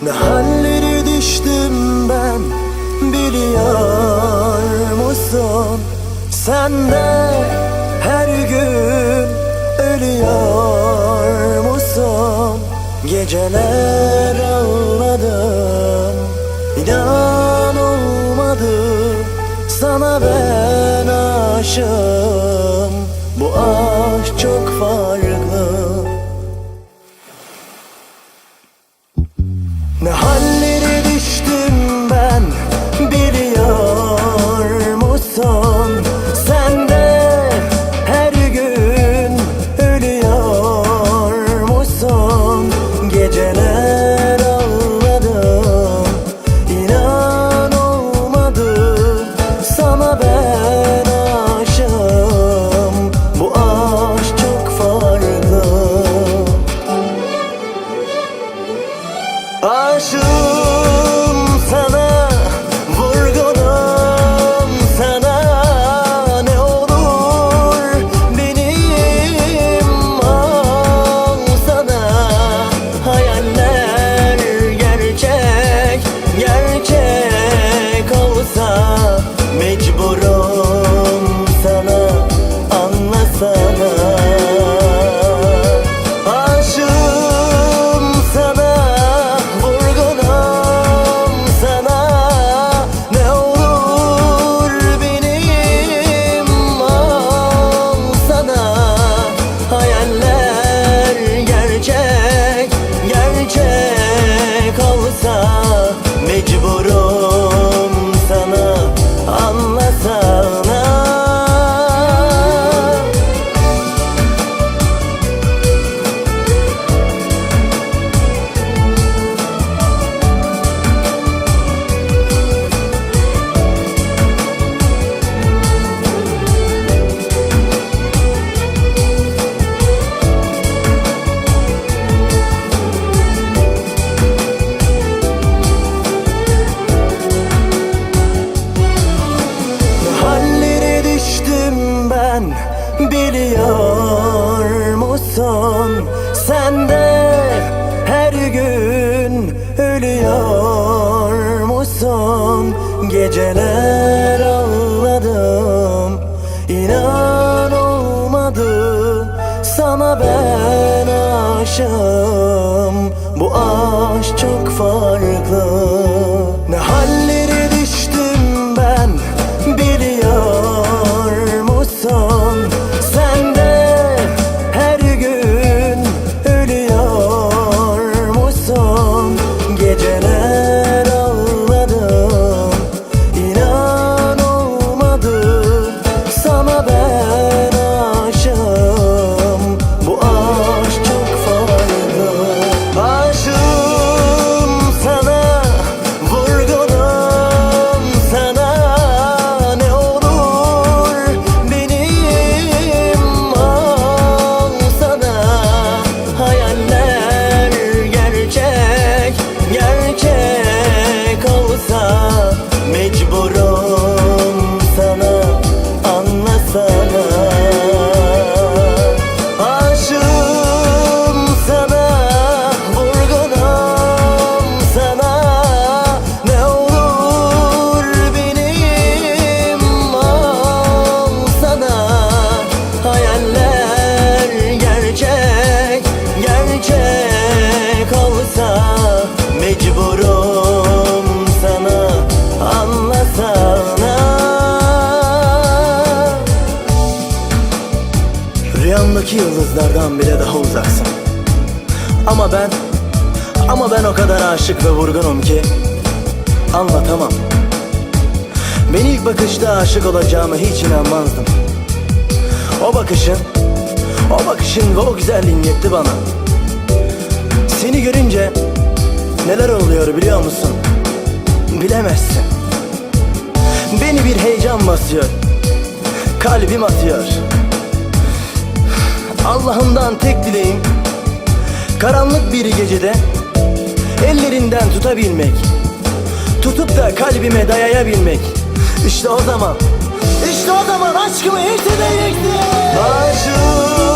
Ne hallere düştüm ben, biliyor musun? Sen de her gün ölüyor musun? Geceler ağladım, inan olmadı. Sana ben aşığım, bu aşk çok farklı. Ne hallere düştüm ben, biliyor musun? Sen de her gün ölüyor musun? Geceler ağladım, inan olmadı. Sana ben aşığım, bu aşk çok farklı. Aşığım sana, vurgunum sana. Ne olur benim olsana. Hayaller gerçek, gerçek olsa. Mecburum sana, anlasana. Aşığım sana, vurgunum sana. Ne olur benim olsana. Hayaller gerçek, gerçek olsa. Mecburum sana, anlasana. Hallere düştüm ben, biliyor musun? Sen de her gün ölüyor musun? Geceler ağladım, inan olmadı. Sana ben aşığım, bu aşk çok farklı. Ne hallere düştüm ben, biliyor musun? Sen de her gün ölüyor musun? Geceler ağladım, inan olmadı. Sana ben aşığım, bu aşk çok farklı. Aşığım sana, vurgunum sana. Ne olur benim olsana. Hayaller gerçek, gerçek olsa. Mecburum sana, anlasana. Aşığım sana, vurgunum sana. Ne olur benim olsana. Hayaller gerçek, gerçek olsa. Mecburum sana, anlasana. Rüyamdaki yıldızlardan bile daha uzaksın. Ama ben o kadar aşık ve vurgunum ki anlatamam. Ben ilk bakışta aşık olacağıma hiç inanmazdım. O bakışın ve o güzelliğin yetti bana. Seni görünce neler oluyor biliyor musun? Bilemezsin. Beni bir heyecan basıyor, kalbim atıyor. Allah'ımdan tek dileğim, karanlık bir gecede ellerinden tutabilmek, tutup da kalbime dayayabilmek. İşte o zaman aşkımı hissedeceksin. Aşığım